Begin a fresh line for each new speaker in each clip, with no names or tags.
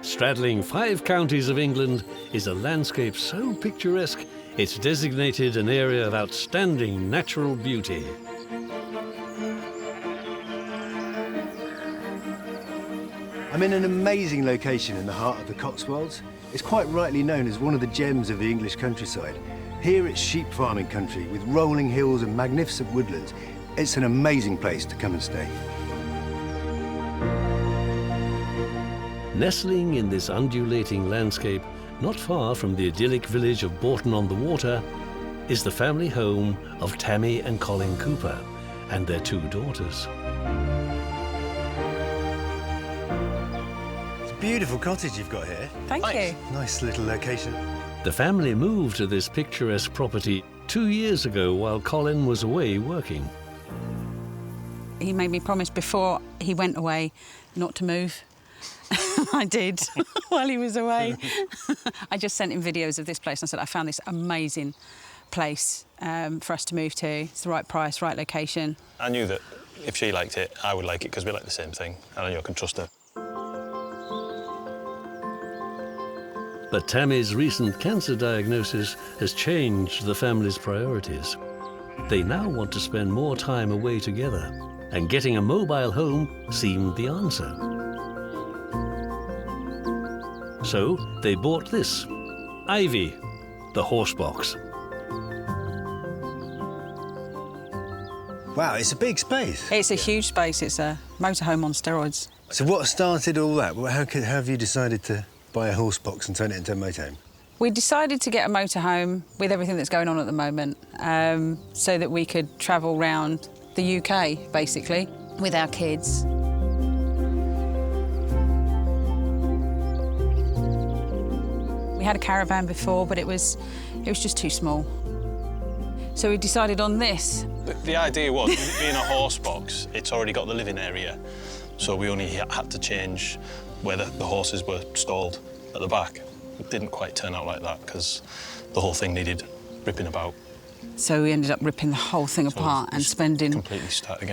straddling 5 counties of England, is a landscape so picturesque it's designated an area of outstanding natural beauty.
I'm in an amazing location in the heart of the Cotswolds. It's quite rightly known as one of the gems of the English countryside. Here it's sheep farming country with rolling hills and magnificent woodlands. It's an amazing place to come and stay.
Nestling in this undulating landscape, not far from the idyllic village of Bourton-on-the-Water, is the family home of Tammy and Colin Cooper and their 2 daughters.
It's a beautiful cottage you've got here.
Thank you.
Nice little location.
The family moved to this picturesque property 2 years ago while Colin was away working.
He made me promise before he went away not to move. I did, while he was away. I just sent him videos of this place and I said, I found this amazing place for us to move to. It's the right price, right location.
I knew that if she liked it, I would like it because we like the same thing. And I knew I could trust her.
But Tammy's recent cancer diagnosis has changed the family's priorities. They now want to spend more time away together, and getting a mobile home seemed the answer. So they bought this, Ivy, the Horsebox.
Wow, it's a big space.
It's a huge space. It's a motorhome on steroids.
So what started all that? How have you decided to buy a Horsebox and turn it into a motorhome?
We decided to get a motorhome with everything that's going on at the moment so that we could travel around the UK, basically, with our kids. We had a caravan before, but it was just too small. So we decided on this.
The idea was, being a Horsebox, it's already got the living area, so we only had to change where the horses were stalled at the back. It didn't quite turn out like that because the whole thing needed ripping about.
So we ended up ripping the whole thing apart and spending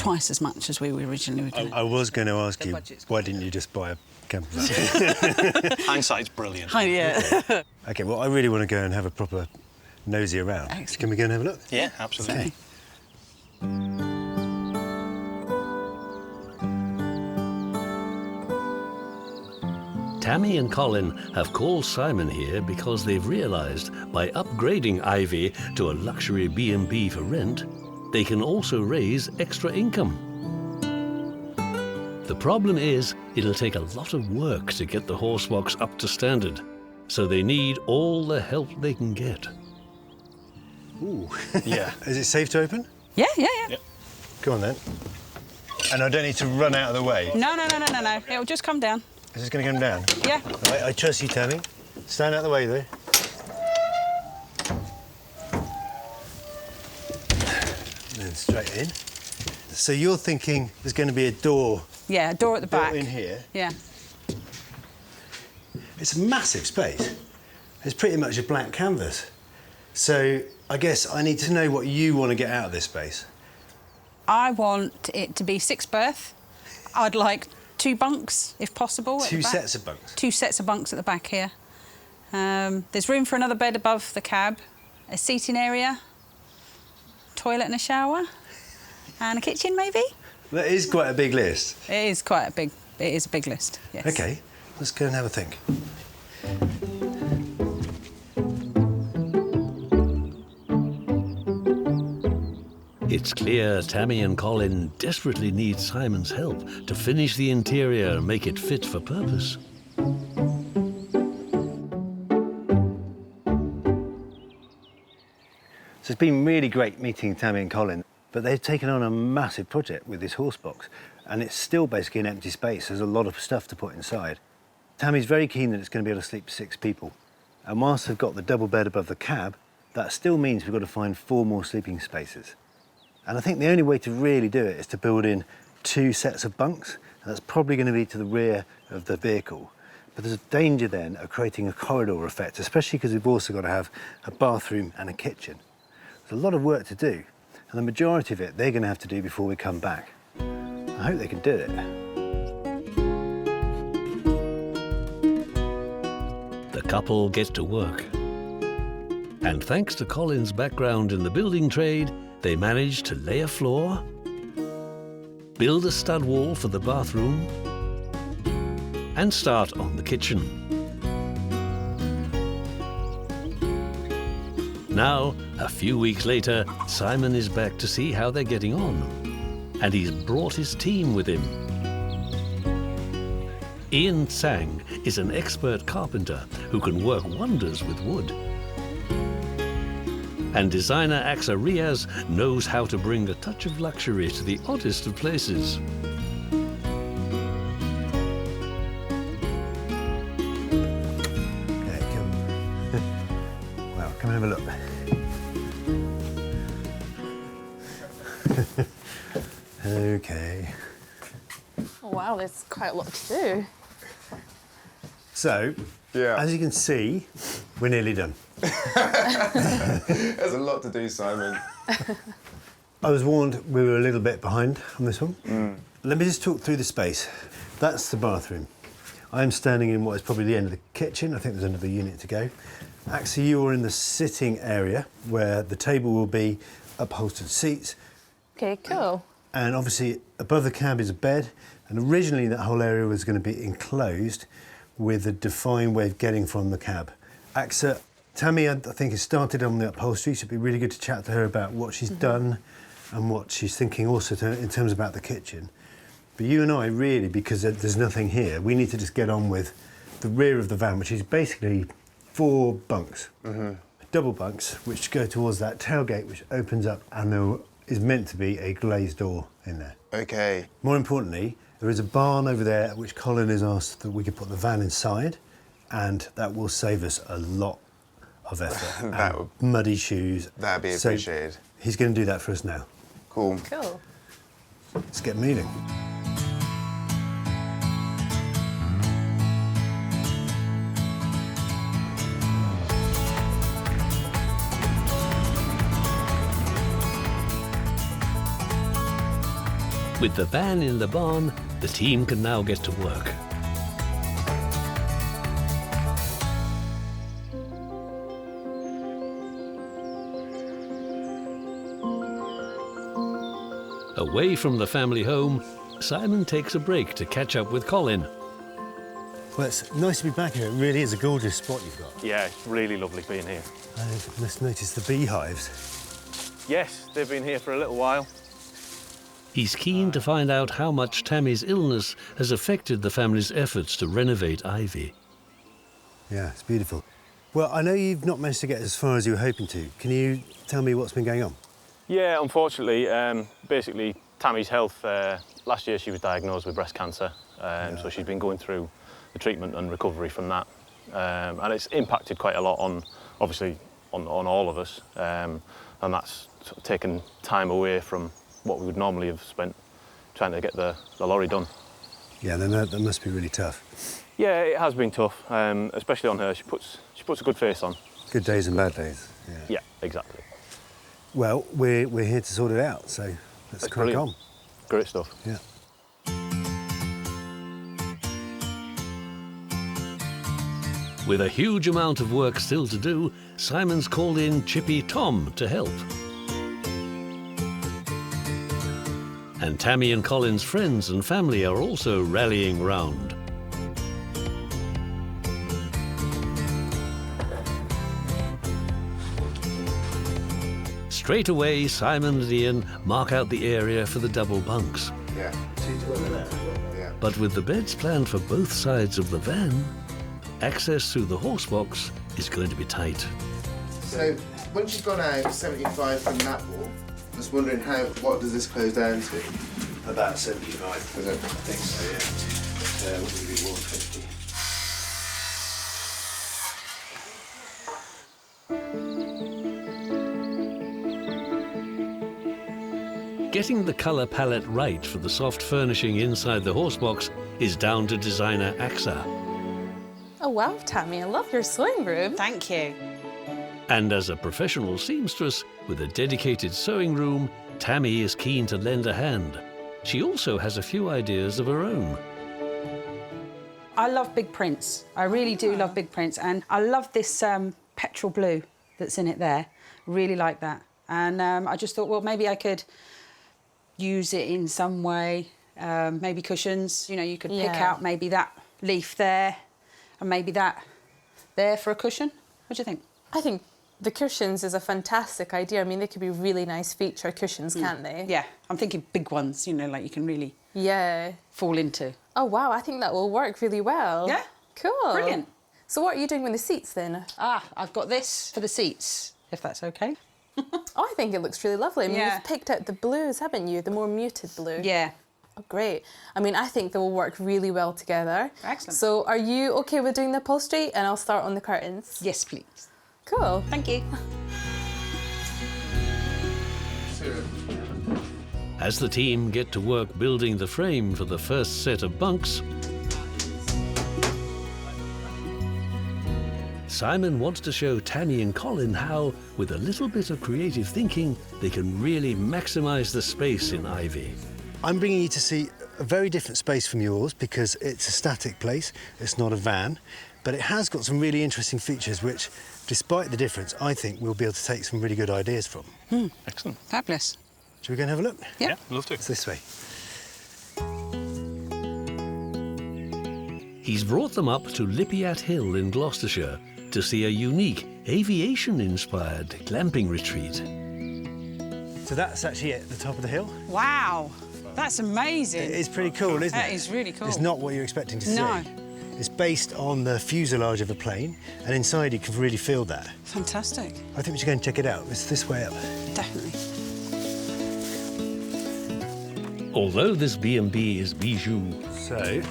twice as much as we originally were doing.
I was going to ask you, why didn't you just buy a camper van?
Hindsight's brilliant.
Oh, yeah.
OK, well, I really want to go and have a proper nosy around.
Excellent.
Can we go and have a look?
Yeah, absolutely.
Okay.
Tammy and Colin have called Simon here because they've realised by upgrading Ivy to a luxury B&B for rent, they can also raise extra income. The problem is, it'll take a lot of work to get the Horsebox up to standard, so they need all the help they can get.
Ooh.
Yeah.
Is it safe to open?
Yeah.
Go on, then. And I don't need to run out of the way?
No. It'll just come down.
Is this going to come down?
Yeah.
I trust you, Tammy. Stand out of the way, though. And then straight in. So you're thinking there's going to be a door?
Yeah, a door at the back.
In here?
Yeah.
It's a massive space. It's pretty much a blank canvas. So I guess I need to know what you want to get out of this space.
I want it to be 6 berth. I'd like 2 bunks, if possible.
2 sets of bunks?
2 sets of bunks at the back here. There's room for another bed above the cab, a seating area, toilet and a shower, and a kitchen, maybe?
That is quite a big list.
It is a big list, yes.
OK, let's go and have a think.
It's clear Tammy and Colin desperately need Simon's help to finish the interior and make it fit for purpose.
So it's been really great meeting Tammy and Colin, but they've taken on a massive project with this Horsebox, and it's still basically an empty space. There's a lot of stuff to put inside. Tammy's very keen that it's going to be able to sleep 6 people. And whilst they've got the double bed above the cab, that still means we've got to find 4 more sleeping spaces. And I think the only way to really do it is to build in 2 sets of bunks, and that's probably going to be to the rear of the vehicle. But there's a danger then of creating a corridor effect, especially because we've also got to have a bathroom and a kitchen. There's a lot of work to do, and the majority of it they're going to have to do before we come back. I hope they can do it.
couple get to work. And thanks to Colin's background in the building trade, they manage to lay a floor, build a stud wall for the bathroom, and start on the kitchen. Now, a few weeks later, Simon is back to see how they're getting on. And he's brought his team with him. Ian Tsang is an expert carpenter who can work wonders with wood. And designer Axa Riaz knows how to bring a touch of luxury to the oddest of places.
Okay, come. Well, come and have a look. Okay.
Oh, wow, there's quite a lot to do.
So, as you can see, we're nearly done.
There's a lot to do, Simon.
I was warned we were a little bit behind on this one. Let me just talk through the space. That's the bathroom. I'm standing in what is probably the end of the kitchen. I think there's another unit to go. Actually, you're in the sitting area where the table will be upholstered seats.
Okay, cool.
And obviously, above the cab is a bed. And originally, that whole area was going to be enclosed with a defined way of getting from the cab. Axa, Tammy, I think, has started on the upholstery, so it'd be really good to chat to her about what she's done and what she's thinking also in terms about the kitchen. But you and I, really, because there's nothing here, we need to just get on with the rear of the van, which is basically 4 bunks. Double bunks, which go towards that tailgate, which opens up, and there is meant to be a glazed door in there.
Okay.
More importantly, there is a barn over there which Colin has asked that we could put the van inside, and that will save us a lot of effort. And muddy shoes.
That'd be appreciated.
So he's going to do that for us now.
Cool.
Cool.
Let's get moving.
With the van in the barn, the team can now get to work. Away from the family home, Simon takes a break to catch up with Colin.
Well, it's nice to be back here. It really is a gorgeous spot you've got.
Yeah, it's really lovely being here.
I must notice the beehives.
Yes, they've been here for a little while.
He's keen to find out how much Tammy's illness has affected the family's efforts to renovate Ivy.
Yeah, it's beautiful. Well, I know you've not managed to get as far as you were hoping to. Can you tell me what's been going on?
Yeah, unfortunately, basically, Tammy's health, last year she was diagnosed with breast cancer, so she's been going through the treatment and recovery from that. And it's impacted quite a lot on, obviously, on all of us, and that's sort of taken time away from what we would normally have spent trying to get the lorry done.
Yeah, that must be really tough.
Yeah, it has been tough, especially on her. She puts a good face on.
Good days and bad days.
Yeah, exactly.
Well, we're here to sort it out, so let's
That's
crack
brilliant.
on.
Great stuff.
Yeah.
With a huge amount of work still to do, Simon's called in Chippy Tom to help. And Tammy and Colin's friends and family are also rallying round. Straight away, Simon and Ian mark out the area for the double bunks.
Yeah. Yeah.
But with the beds planned for both sides of the van, access through the horsebox is going to be tight.
So, once you've gone out 75 from that wall, I was wondering what does this close down to?
About 75.
Is it?
I think so, yeah. What would be 150?
Getting the colour palette right for the soft furnishing inside the horsebox is down to designer Axa.
Oh, wow, Tammy, I love your sewing room.
Thank you.
And as a professional seamstress with a dedicated sewing room, Tammy is keen to lend a hand. She also has a few ideas of her own.
I love big prints. I really do love big prints. And I love this petrol blue that's in it there. Really like that. And I just thought, well, maybe I could use it in some way. Maybe cushions. You know, you could pick out maybe that leaf there and maybe that there for a cushion. What do you think?
I think the cushions is a fantastic idea. I mean, they could be really nice feature cushions, can't they?
Yeah, I'm thinking big ones, you know, like you can really fall into.
Oh, wow, I think that will work really well.
Yeah?
Cool.
Brilliant.
So what are you doing with the seats then?
I've got this for the seats, if that's OK.
Oh, I think it looks really lovely. I mean,
Yeah.
you've picked out the blues, haven't you? The more muted blue.
Yeah.
Oh, great. I mean, I think they will work really well together.
Excellent.
So are you OK with doing the upholstery? And I'll start on the curtains.
Yes, please.
Cool.
Thank you.
As the team get to work building the frame for the first set of bunks, Simon wants to show Tammy and Colin how, with a little bit of creative thinking, they can really maximise the space in Ivy.
I'm bringing you to see a very different space from yours because it's a static place, it's not a van, but it has got some really interesting features which, despite the difference, I think we'll be able to take some really good ideas from.
Excellent.
Fabulous.
Shall we go and have a look?
Yeah.
Love to.
It's this way.
He's brought them up to Lippiat Hill in Gloucestershire to see a unique aviation-inspired glamping retreat.
So that's actually at the top of the hill.
Wow. That's amazing.
It's pretty cool, isn't it?
That is really cool.
It's not what you're expecting to see.
No.
It's based on the fuselage of a plane, and inside you can really feel that.
Fantastic.
I think we should go and check it out. It's this way up.
Definitely.
Although this B&B is bijou,
So, here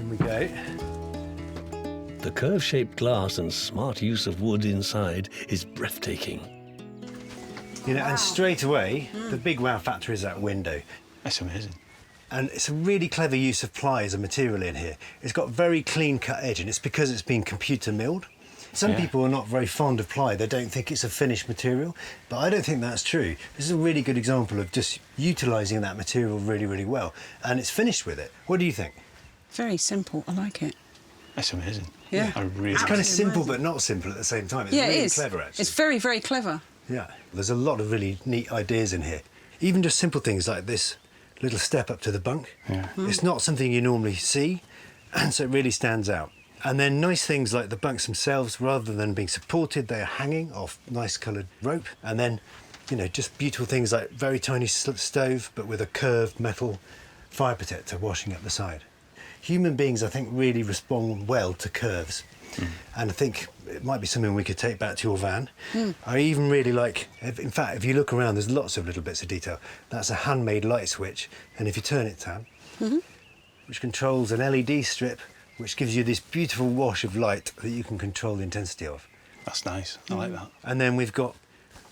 we go.
the curve-shaped glass and smart use of wood inside is breathtaking.
You know, and straight away, the big wow factor is that window.
That's amazing.
And it's a really clever use of ply as a material in here. It's got very clean cut edge, and it's because it's been computer milled. Some people are not very fond of ply. They don't think it's a finished material, but I don't think that's true. This is a really good example of just utilising that material really, really well. And it's finished with it. What do you think?
Very simple. I like it.
That's amazing.
Yeah.
I really
It's
like
kind
it.
of simple but not simple at the same time. It's
Yeah,
really
it is.
clever, actually.
It's very, very clever.
Yeah, there's a lot of really neat ideas in here. Even just simple things like this little step up to the bunk.
Yeah.
It's not something you normally see, and so it really stands out. And then nice things like the bunks themselves, rather than being supported, they are hanging off nice coloured rope. And then, you know, just beautiful things like very tiny stove, but with a curved metal fire protector washing up the side. Human beings, I think, really respond well to curves. And I think it might be something we could take back to your van. I even really like, in fact, if you look around, there's lots of little bits of detail. That's a handmade light switch, and if you turn it, Tam, which controls an LED strip, which gives you this beautiful wash of light that you can control the intensity of.
That's nice. I like that.
And then we've got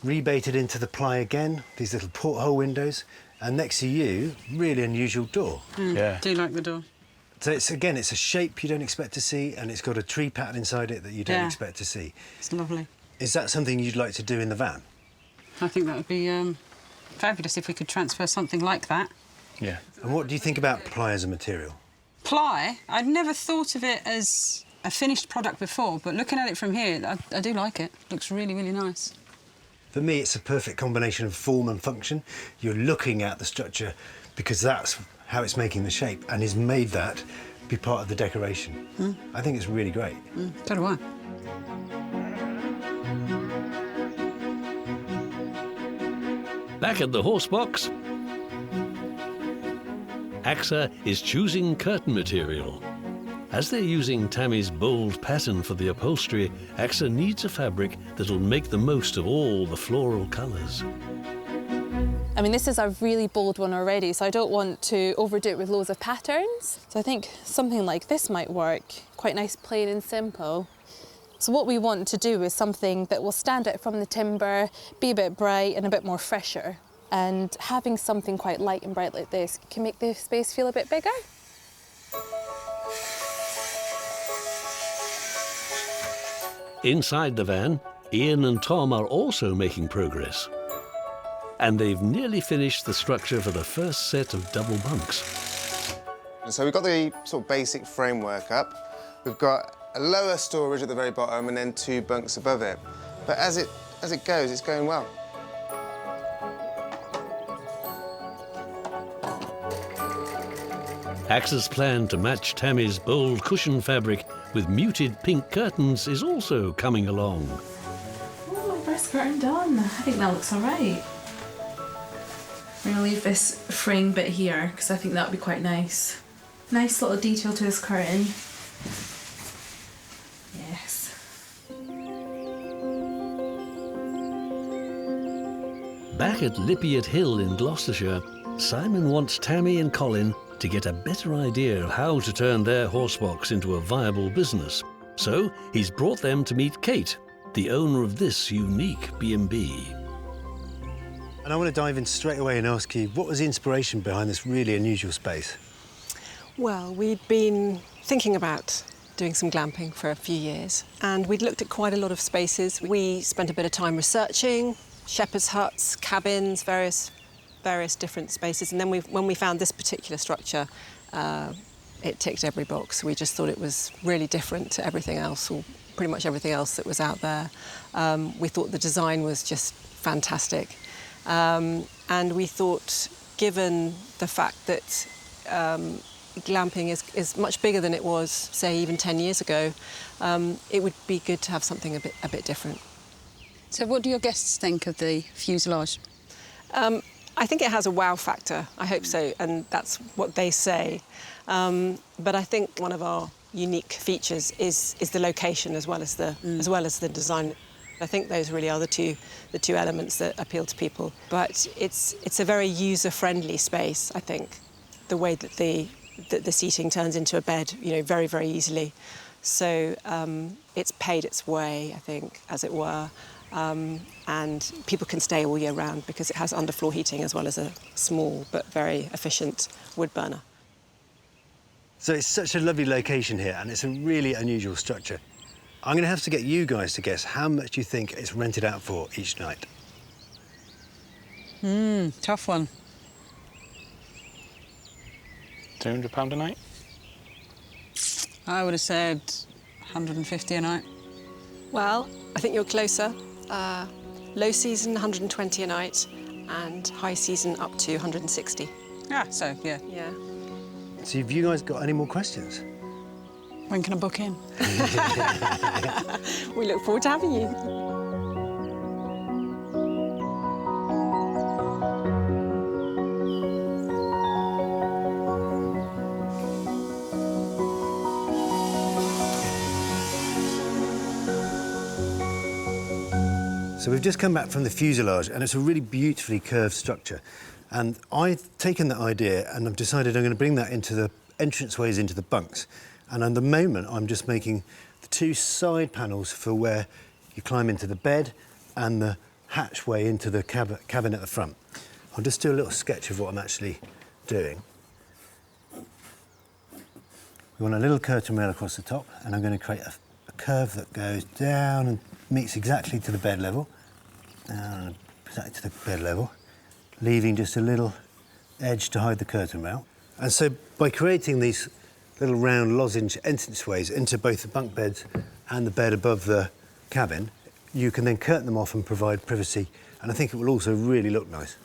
rebaited into the ply again, these little porthole windows, and next to you, really unusual door.
Yeah.
Do you like the door?
So it's a shape you don't expect to see, and it's got a tree pattern inside it that you don't
Yeah.
expect to see.
It's lovely.
Is that something you'd like to do in the van?
I think that would be fabulous if we could transfer something like that.
Yeah.
And what do you think about ply as a material?
Ply, I'd never thought of it as a finished product before, but looking at it from here, I do like it. Looks really, really nice.
For me, it's a perfect combination of form and function. You're looking at the structure because that's how it's making the shape, and has made that be part of the decoration. I think it's really great.
So do I.
Back at the Horsebox, AXA is choosing curtain material. As they're using Tammy's bold pattern for the upholstery, AXA needs a fabric that'll make the most of all the floral colours.
I mean, this is a really bold one already, so I don't want to overdo it with loads of patterns. So I think something like this might work. Quite nice, plain and simple. So what we want to do is something that will stand out from the timber, be a bit bright and a bit more fresher. And having something quite light and bright like this can make the space feel a bit bigger.
Inside the van, Ian and Tom are also making progress. And they've nearly finished the structure for the first set of double bunks.
So we've got the sort of basic framework up. We've got a lower storage at the very bottom and then 2 bunks above it. But as it goes, it's going well.
Axe's plan to match Tammy's bold cushion fabric with muted pink curtains is also coming along.
Oh, my first curtain done. I think that looks all right. I'm gonna leave this frame bit here because I think that would be quite nice. Nice little detail to this curtain. Yes.
Back at Lypiat Hill in Gloucestershire, Simon wants Tammy and Colin to get a better idea of how to turn their horsebox into a viable business. So he's brought them to meet Kate, the owner of this unique B&B.
And I want to dive in straight away and ask you, what was the inspiration behind this really unusual space?
Well, we'd been thinking about doing some glamping for a few years, and we'd looked at quite a lot of spaces. We spent a bit of time researching shepherd's huts, cabins, various different spaces, and then when we found this particular structure, it ticked every box. We just thought it was really different to everything else, or pretty much everything else that was out there. We thought the design was just fantastic, and we thought, given the fact that glamping is much bigger than it was, say, even 10 years ago, it would be good to have something a bit different.
So what do your guests think of the fuselage?
I think it has a wow factor. I hope so, and that's what they say. But I think one of our unique features is the location as well as the design. I think those really are the two elements that appeal to people. But it's a very user-friendly space. I think the way that the seating turns into a bed, very, very easily. So it's paid its way, I think, as it were. And people can stay all year round because it has underfloor heating as well as a small but very efficient wood burner.
So it's such a lovely location here, and it's a really unusual structure. I'm going to have to get you guys to guess how much you think it's rented out for each night.
Tough one.
£200 a night?
I would have said 150 a night.
Well, I think you're closer. Low season, 120 a night, and high season up to 160.
So, yeah.
Yeah.
So have you guys got any more questions?
When can I book in?
We look forward to having you.
So we've just come back from the fuselage, and it's a really beautifully curved structure. And I've taken that idea and I've decided I'm going to bring that into the entranceways into the bunks. And at the moment, I'm just making the 2 side panels for where you climb into the bed and the hatchway into the cabin at the front. I'll just do a little sketch of what I'm actually doing. We want a little curtain rail across the top, and I'm going to create a curve that goes down and meets exactly to the bed level, down exactly to the bed level, leaving just a little edge to hide the curtain rail. And so by creating these little round lozenge entranceways into both the bunk beds and the bed above the cabin, you can then curtain them off and provide privacy, and I think it will also really look nice.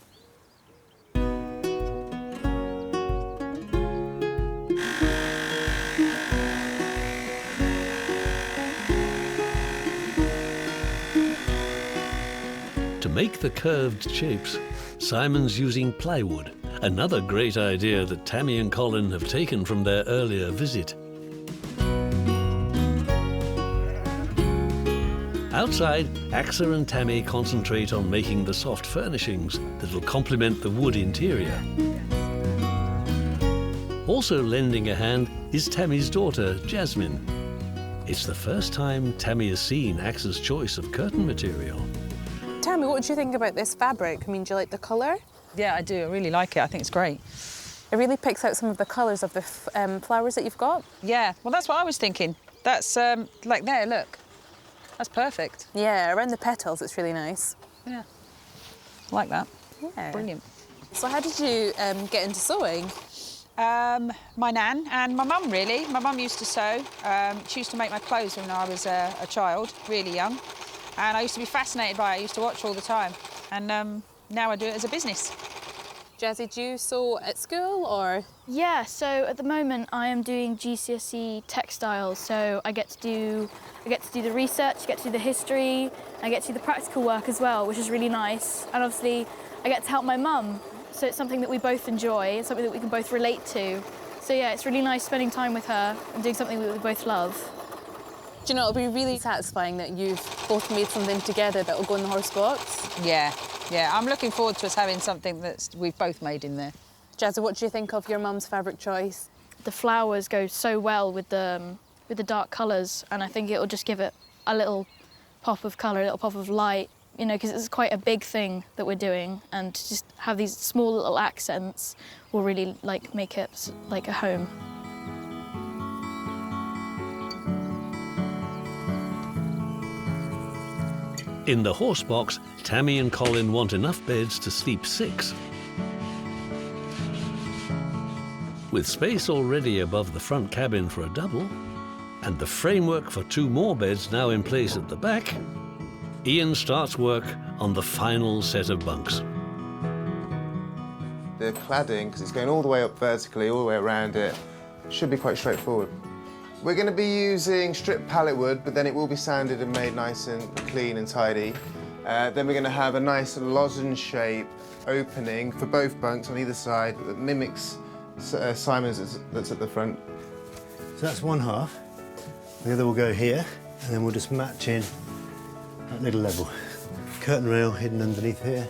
To make the curved shapes, Simon's using plywood, another great idea that Tammy and Colin have taken from their earlier visit. Outside, Axa and Tammy concentrate on making the soft furnishings that will complement the wood interior. Also lending a hand is Tammy's daughter, Jasmine. It's the first time Tammy has seen Axa's choice of curtain material.
Tammy, what do you think about this fabric? I mean, do you like the colour?
Yeah, I do. I really like it. I think it's great.
It really picks out some of the colours of the flowers that you've got.
Yeah, well, that's what I was thinking. That's, like there, look. That's perfect.
Yeah, around the petals, it's really nice.
Yeah, like that.
Yeah.
Brilliant.
So how did you get into sewing?
My nan and my mum, really. My mum used to sew. She used to make my clothes when I was a child, really young. And I used to be fascinated by it. I used to watch all the time. And now I do it as a business.
Jazzy, do you sew at school or?
Yeah, so at the moment I am doing GCSE textiles, so I get to do the research, I get to do the history, I get to do the practical work as well, which is really nice. And obviously I get to help my mum, so it's something that we both enjoy, it's something that we can both relate to. So yeah, it's really nice spending time with her and doing something that we both love.
Do you know, it'll be really satisfying that you've both made something together that will go in the horse box.
Yeah, I'm looking forward to us having something that we've both made in there.
Jazzy, what do you think of your mum's fabric choice?
The flowers go so well with the dark colours, and I think it'll just give it a little pop of colour, a little pop of light, you know, because it's quite a big thing that we're doing, and to just have these small little accents will really make it like a home.
In the horse box, Tammy and Colin want enough beds to sleep 6. With space already above the front cabin for a double, and the framework for 2 more beds now in place at the back, Ian starts work on the final set of bunks.
The cladding, because it's going all the way up vertically, all the way around it, should be quite straightforward. We're going to be using stripped pallet wood, but then it will be sanded and made nice and clean and tidy. Then we're going to have a nice lozenge shape opening for both bunks on either side that mimics Simon's that's at the front.
So that's one half. The other will go here, and then we'll just match in that little level. Curtain rail hidden underneath here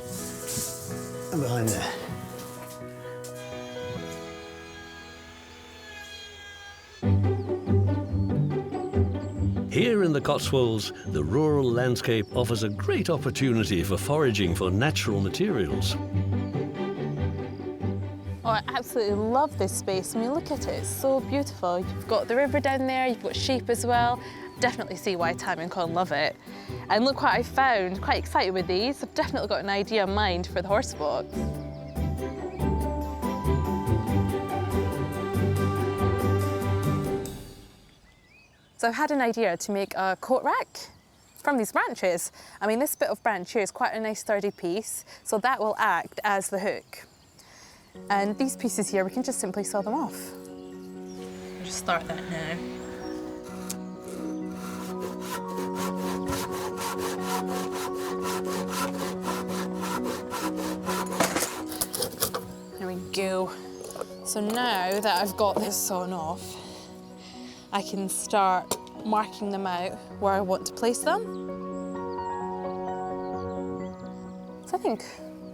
and behind there.
Here in the Cotswolds, the rural landscape offers a great opportunity for foraging for natural materials.
Oh, I absolutely love this space. I mean, look at it, it's so beautiful. You've got the river down there, you've got sheep as well. Definitely see why Tammy and Colin love it. And look what I found, quite excited with these. I've definitely got an idea in mind for the horse box. So I've had an idea to make a coat rack from these branches. I mean, this bit of branch here is quite a nice sturdy piece, so that will act as the hook. And these pieces here, we can just simply saw them off. I'll just start that now. There we go. So now that I've got this sawn off, I can start marking them out where I want to place them. So I think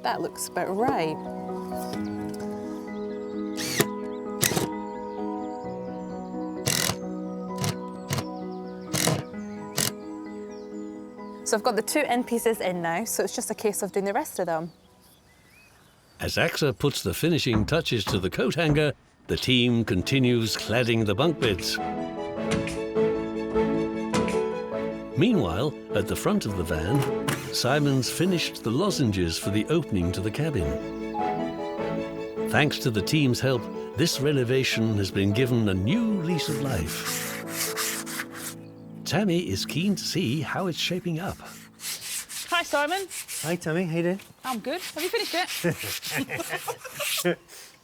that looks about right. So I've got the 2 end pieces in now, so it's just a case of doing the rest of them.
As AXA puts the finishing touches to the coat hanger, the team continues cladding the bunk beds. Meanwhile, at the front of the van, Simon's finished the lozenges for the opening to the cabin. Thanks to the team's help, this renovation has been given a new lease of life. Tammy is keen to see how it's shaping up.
Hi, Simon.
Hi, Tammy. How you doing?
I'm good. Have you finished it?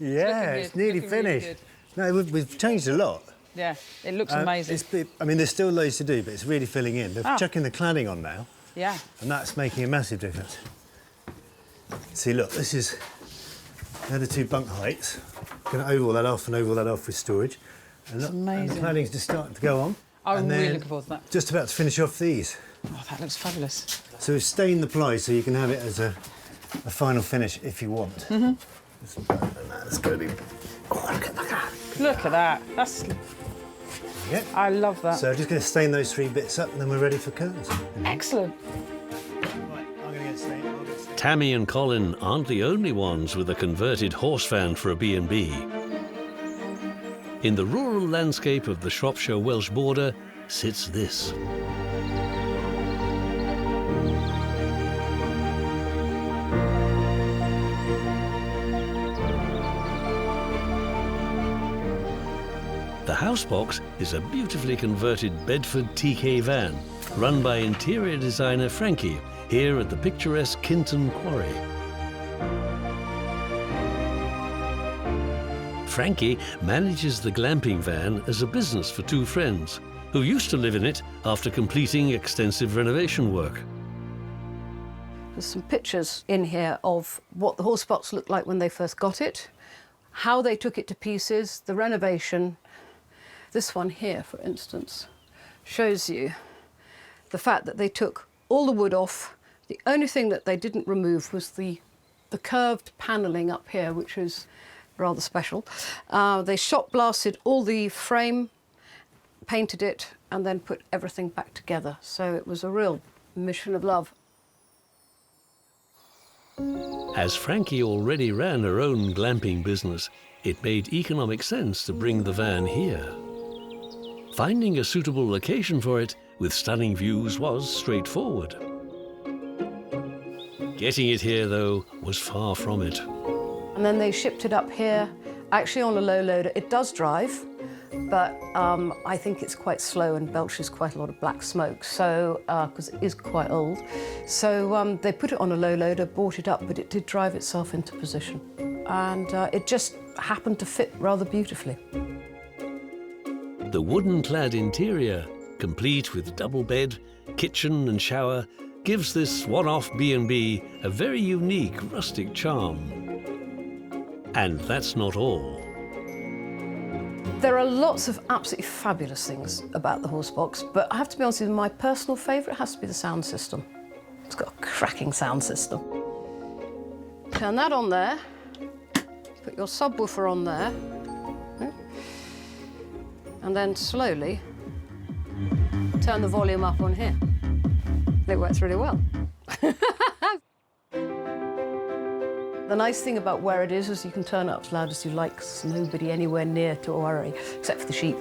Yeah, it's
good.
nearly
Looking really
finished. No, we've changed a lot.
Yeah, it looks amazing.
I mean, there's still loads to do, but it's really filling in. They're
Oh.
chucking the cladding on now,
Yeah.
and that's making a massive difference. See, look, this is they're the 2 bunk heights. Going to oval that off and oval that off with storage. And look, and the
amazing.
cladding's just starting to go on.
I'm
and
really
then
looking forward to that.
Just about to finish off these.
Oh, that looks fabulous.
So we've stained the ply so you can have it as a final finish if you want. Mm-hmm. That's going to be... Oh, look at that.
Look at that. That's...
Yeah.
I love that.
So I'm just going to stain those 3 bits up and then we're ready for curtains.
Excellent.
Right, I'm going to get stained. I'll get stained.
Tammy and Colin aren't the only ones with a converted horse van for a B&B. In the rural landscape of the Shropshire-Welsh border sits this. The Housebox is a beautifully converted Bedford TK van run by interior designer Frankie here at the picturesque Kinton Quarry. Frankie manages the glamping van as a business for two friends who used to live in it after completing extensive renovation work.
There's some pictures in here of what the Horsebox looked like when they first got it, how they took it to pieces, the renovation. This one here, for instance, shows you the fact that they took all the wood off. The only thing that they didn't remove was the curved panelling up here, which is rather special. They shot blasted all the frame, painted it, and then put everything back together. So it was a real mission of love.
As Frankie already ran her own glamping business, it made economic sense to bring the van here. Finding a suitable location for it with stunning views was straightforward. Getting it here, though, was far from it.
And then they shipped it up here, actually on a low loader. It does drive, but I think it's quite slow and belches quite a lot of black smoke, so because it is quite old. So they put it on a low loader, brought it up, but it did drive itself into position. And it just happened to fit rather beautifully.
The wooden-clad interior, complete with double bed, kitchen and shower, gives this one-off B&B a very unique rustic charm. And that's not all.
There are lots of absolutely fabulous things about the Horsebox, but I have to be honest with you, my personal favourite has to be the sound system. It's got a cracking sound system. Turn that on there, put your subwoofer on there, and then slowly turn the volume up on here. It works really well. The nice thing about where it is you can turn it up as loud as you like, 'cause there's nobody anywhere near to worry, except for the sheep.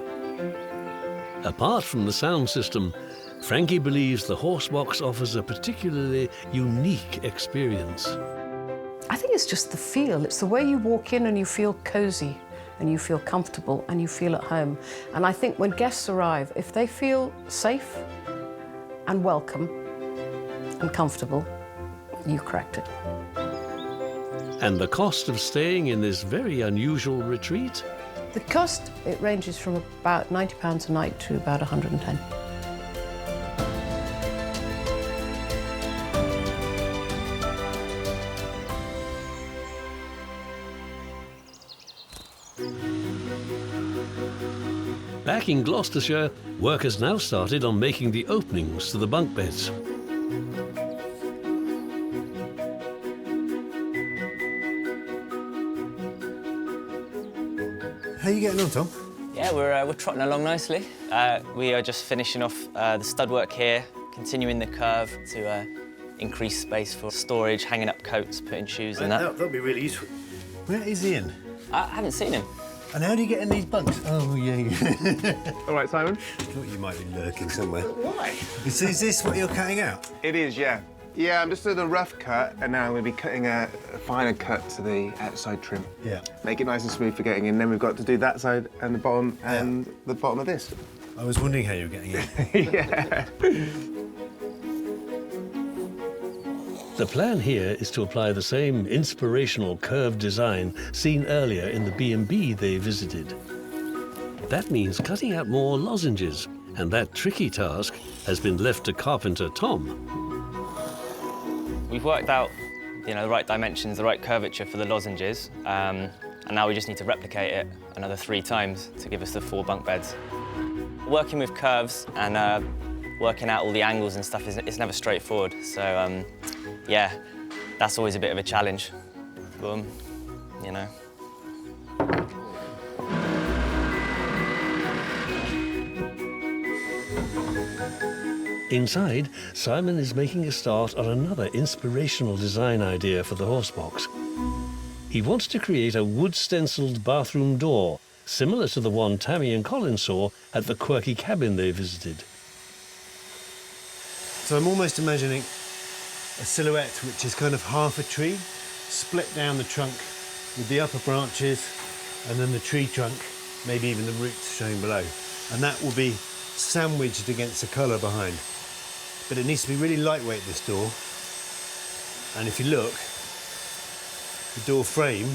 Apart from the sound system, Frankie believes the Horsebox offers a particularly unique experience.
I think it's just the feel. It's the way you walk in and you feel cosy and you feel comfortable and you feel at home. And I think when guests arrive, if they feel safe and welcome and comfortable, you cracked it.
And the cost of staying in this very unusual retreat?
The cost, it ranges from about £90 a night to about 110.
Back in Gloucestershire, work has now started on making the openings to the bunk beds.
How are you getting on, Tom?
Yeah, we're trotting along nicely. We are just finishing off the stud work here, continuing the curve to increase space for storage, hanging up coats, putting shoes and that.
That'll be really useful. Where is Ian?
I haven't seen him.
And how do you get in these bunks? Oh, yeah.
All right, Simon?
I thought you might be lurking somewhere.
Why?
Is this what you're cutting out?
It is, yeah. Yeah, I'm just doing a rough cut, and now I'm going to be cutting a finer cut to the outside trim.
Yeah.
Make it nice and smooth for getting in. Then we've got to do that side and the bottom and the bottom of this.
I was wondering how you were getting in.
Yeah.
The plan here is to apply the same inspirational curved design seen earlier in the B&B they visited. That means cutting out more lozenges, and that tricky task has been left to carpenter Tom.
We've worked out, the right dimensions, the right curvature for the lozenges, and now we just need to replicate it another 3 times to give us the 4 bunk beds. Working with curves and working out all the angles and stuff is never straightforward, so yeah, that's always a bit of a challenge. Boom,
Inside, Simon is making a start on another inspirational design idea for the Horsebox. He wants to create a wood-stenciled bathroom door, similar to the one Tammy and Colin saw at the quirky cabin they visited.
So I'm almost imagining a silhouette which is kind of half a tree, split down the trunk with the upper branches and then the tree trunk maybe even the roots showing below. And that will be sandwiched against the colour behind. But it needs to be really lightweight, this door. And if you look, the door frame,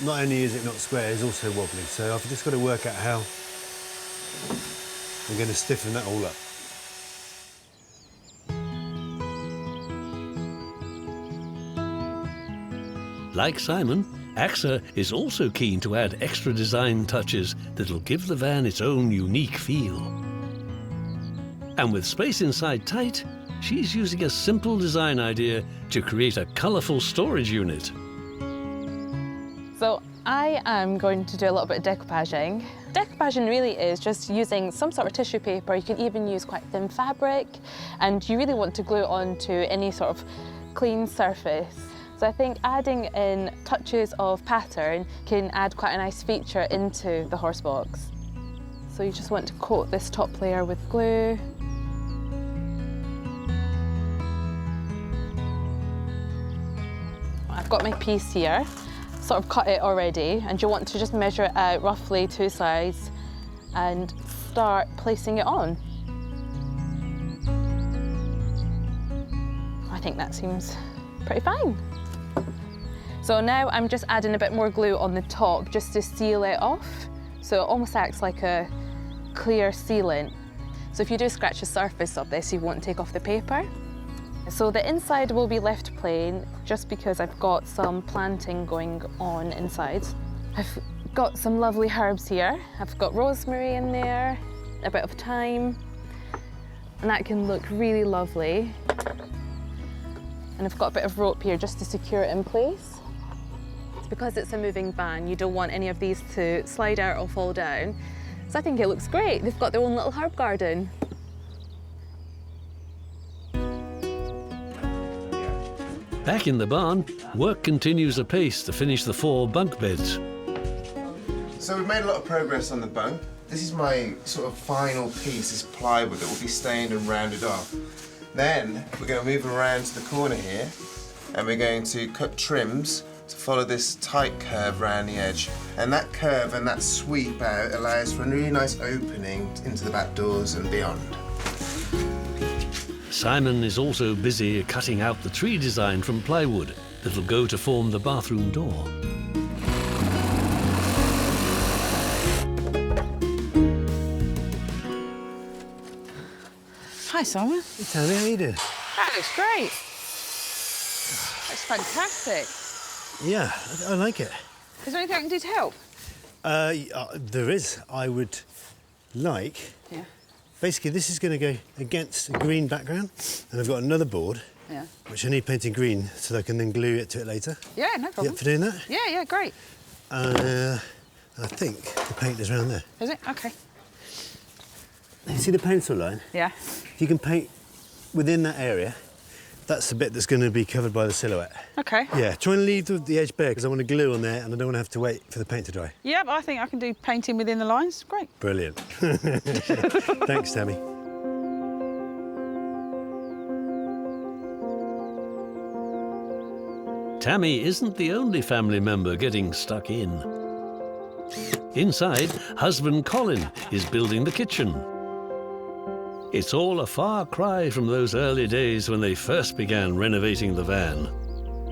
not only is it not square, it's also wobbly. So I've just got to work out how I'm going to stiffen that all up.
Like Simon, AXA is also keen to add extra design touches that'll give the van its own unique feel. And with space inside tight, she's using a simple design idea to create a colourful storage unit.
So I am going to do a little bit of decoupaging. Decoupaging really is just using some sort of tissue paper. You can even use quite thin fabric, and you really want to glue it onto any sort of clean surface. So I think adding in touches of pattern can add quite a nice feature into the Horsebox. So you just want to coat this top layer with glue. I've got my piece here, sort of cut it already, and you want to just measure it out roughly 2 sides and start placing it on. I think that seems pretty fine. So now I'm just adding a bit more glue on the top just to seal it off. So it almost acts like a clear sealant. So if you do scratch the surface of this, you won't take off the paper. So the inside will be left plain just because I've got some planting going on inside. I've got some lovely herbs here. I've got rosemary in there, a bit of thyme, and that can look really lovely. And I've got a bit of rope here just to secure it in place. Because it's a moving van, you don't want any of these to slide out or fall down. So I think it looks great. They've got their own little herb garden.
Back in the barn, work continues apace to finish the 4 bunk beds.
So we've made a lot of progress on the bunk. This is my sort of final piece, this plywood that will be stained and rounded off. Then we're going to move around to the corner here, and we're going to cut trims to follow this tight curve around the edge. And that curve and that sweep out allows for a really nice opening into the back doors and beyond.
Simon is also busy cutting out the tree design from plywood that'll go to form the bathroom door.
Hi, Simon.
Hey, Tammy, how you doing?
That looks great. That's fantastic.
Yeah, I like it.
Is there anything I can do to help?
There is. I would like...
Yeah.
Basically, this is going to go against a green background, and I've got another board,
Yeah.
which I need painting green so that I can then glue it to it later.
Yeah, no
You
problem.
up for doing that?
Yeah, great.
I think the paint is around there.
Is it? Okay.
You see the pencil line?
Yeah.
If you can paint within that area, that's the bit that's going to be covered by the silhouette.
Okay.
Yeah, try and leave the edge bare because I want to glue on there and I don't want to have to wait for the paint to dry.
Yeah, but I think I can do painting within the lines. Great.
Brilliant. Thanks, Tammy.
Tammy isn't the only family member getting stuck in. Inside, husband Colin is building the kitchen. It's all a far cry from those early days when they first began renovating the van.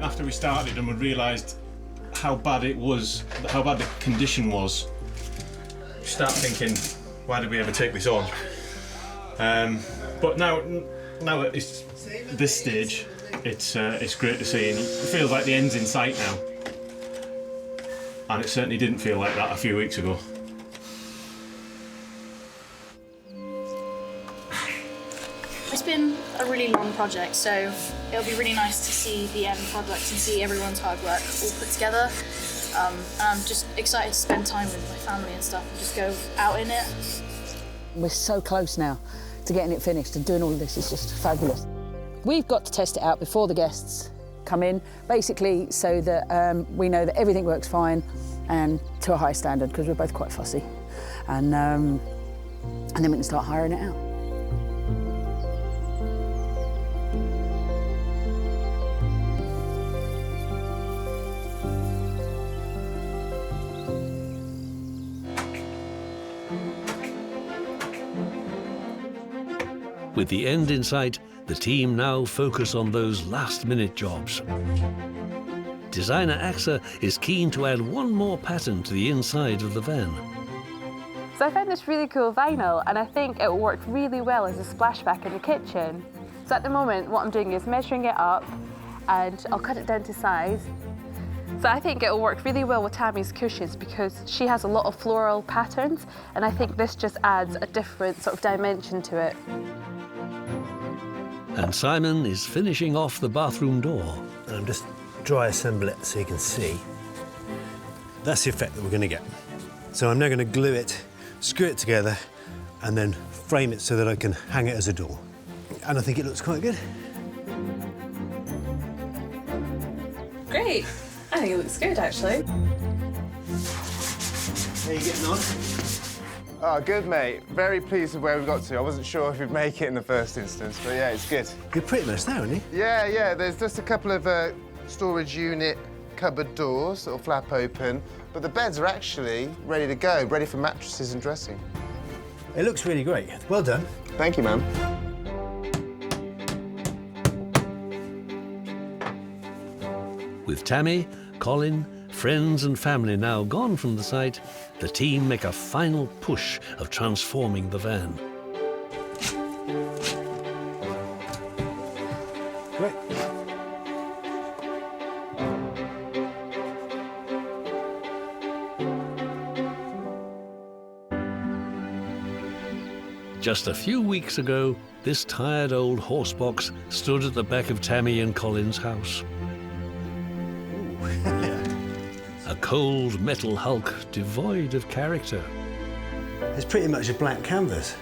After we started and we realised how bad it was, how bad the condition was, you start thinking, why did we ever take this on? But now at this stage, it's great to see, and it feels like the end's in sight now. And it certainly didn't feel like that a few weeks ago.
It's been a really long project, so it'll be really nice to see the end product and see everyone's hard work all put together. And I'm just excited to spend time with my family and stuff and just go out in it.
We're so close now to getting it finished, and doing all of this is just fabulous. We've got to test it out before the guests come in, basically so that we know that everything works fine and to a high standard, because we're both quite fussy. And then we can start hiring it out.
With the end in sight, the team now focus on those last-minute jobs. Designer AXA is keen to add one more pattern to the inside of the van.
So I found this really cool vinyl, and I think it will work really well as a splashback in the kitchen. So at the moment, what I'm doing is measuring it up, and I'll cut it down to size. So I think it will work really well with Tammy's cushions because she has a lot of floral patterns, and I think this just adds a different sort of dimension to it.
And Simon is finishing off the bathroom door.
And I'm just dry assemble it so you can see. That's the effect that we're going to get. So I'm now going to glue it, screw it together, and then frame it so that I can hang it as a door. And I think it looks quite good.
Great. I think it looks good, actually.
How are you getting on?
Oh, good, mate. Very pleased with where we got to. I wasn't sure if we'd make it in the first instance, but yeah, it's good.
You're pretty much there, aren't you?
Yeah. There's just a couple of storage unit cupboard doors that'll flap open, but the beds are actually ready to go, ready for mattresses and dressing.
It looks really great. Well done.
Thank you, ma'am.
With Tammy, Colin, friends and family now gone from the site, the team make a final push of transforming the van.
Great.
Just a few weeks ago, this tired old horsebox stood at the back of Tammy and Colin's house. A cold metal hulk devoid of character.
It's pretty much a blank canvas.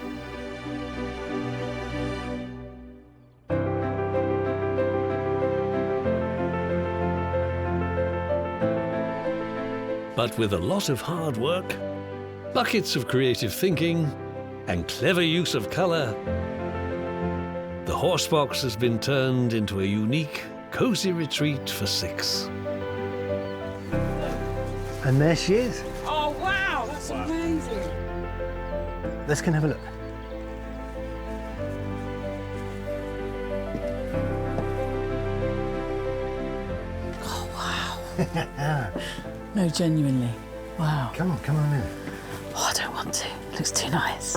But with a lot of hard work, buckets of creative thinking, and clever use of colour, the horsebox has been turned into a unique, cosy retreat for six.
And there she is.
Oh, wow, that's amazing.
Let's go and have a look.
No, genuinely. Wow.
Come on in.
Oh, I don't want to. It looks too nice.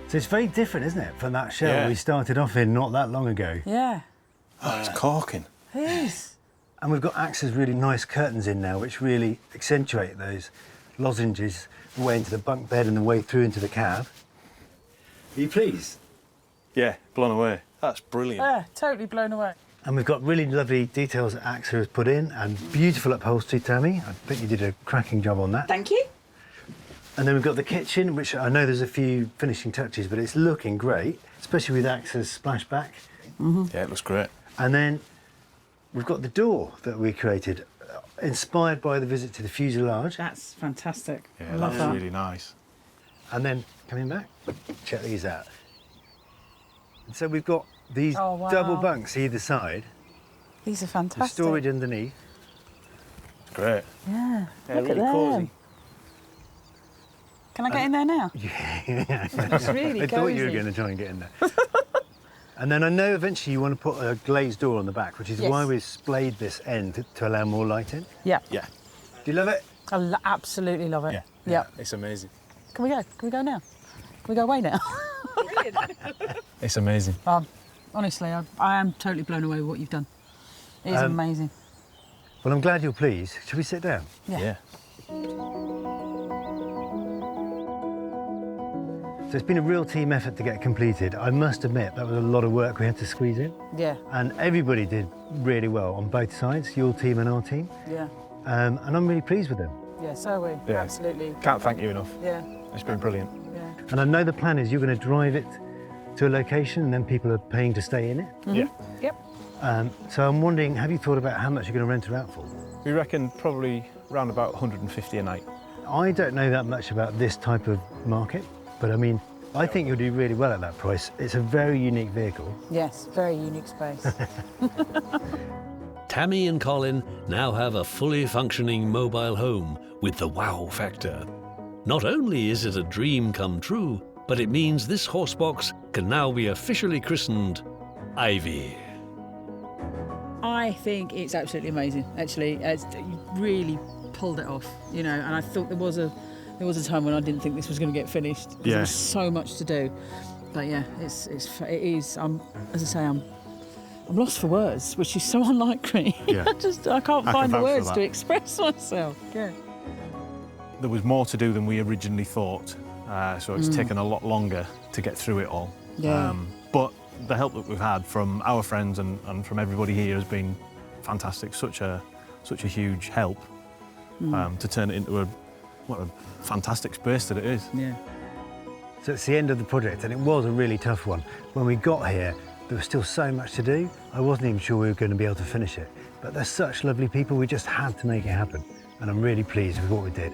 So it's very different, isn't it, from that shell
Yeah.
we started off in not that long ago.
Yeah,
Oh, it's corking.
it is.
And we've got AXA's really nice curtains in now, which really accentuate those lozenges the way into the bunk bed and the way through into the cab. Are you pleased?
Yeah, blown away. That's brilliant.
Yeah, totally blown away.
And we've got really lovely details that AXA has put in and beautiful upholstery, Tammy. I think you did a cracking job on that.
Thank you.
And then we've got the kitchen, which I know there's a few finishing touches, but it's looking great, especially with AXA's splashback.
Yeah, it looks great.
And then we've got the door that we created, inspired by the visit to the fuselage.
That's fantastic.
Yeah,
I love
that's
that.
really nice.
And then, coming back, check these out. And so we've got these
Oh, wow.
double bunks either side,
These are
with
fantastic.
storage underneath.
It's great.
Yeah,
Yeah,
look
really
at them.
cosy.
Can I get in there now?
It's
really
I thought you were
cosy.
going to try and get in there. And then I know eventually you want to put a glazed door on the back, which is
Yes.
why we've splayed this end to allow more light in.
Yeah.
Yeah.
Do you love it?
I absolutely love it.
Yeah.
Yeah.
It's amazing.
Can we go? Can we go now? Can we go away now?
It's amazing.
Honestly, I am totally blown away with what you've done. It is amazing.
Well, I'm glad you're pleased. Shall we sit down?
Yeah.
So it's been a real team effort to get completed. I must admit, that was a lot of work we had to squeeze in.
Yeah.
And everybody did really well on both sides, your team and our team.
Yeah.
And I'm really pleased with them.
Yeah, so are we.
Yeah.
Absolutely.
Can't thank you enough.
Yeah.
It's been brilliant.
Yeah.
And I know the plan is you're going to drive it to a location and then people are paying to stay in it.
Yeah.
Yep.
So I'm wondering, have you thought about how much you're going to rent her out for?
We reckon probably around about 150 a night.
I don't know that much about this type of market, but I mean, I think you'll do really well at that price. It's a very unique vehicle.
Yes, very unique space.
Tammy and Colin now have a fully functioning mobile home with the wow factor. Not only is it a dream come true, but it means this horsebox can now be officially christened Ivy.
I think it's absolutely amazing. Actually, you really pulled it off, you know. And I thought there was a time when I didn't think this was going to get finished.
Yeah.
There was so much to do. But yeah, it is. As I say, I'm lost for words, which is so unlike me.
Yeah.
I can't find the
vouch for
words
that.
to express myself. Yeah.
There was more to do than we originally thought, so it's taken a lot longer to get through it all.
Yeah.
But the help that we've had from our friends and from everybody here has been fantastic. Such a huge help to turn it into what a fantastic space that it is.
Yeah.
So it's the end of the project, and it was a really tough one. When we got here, there was still so much to do. I wasn't even sure we were going to be able to finish it. But they're such lovely people, we just had to make it happen. And I'm really pleased with what we did.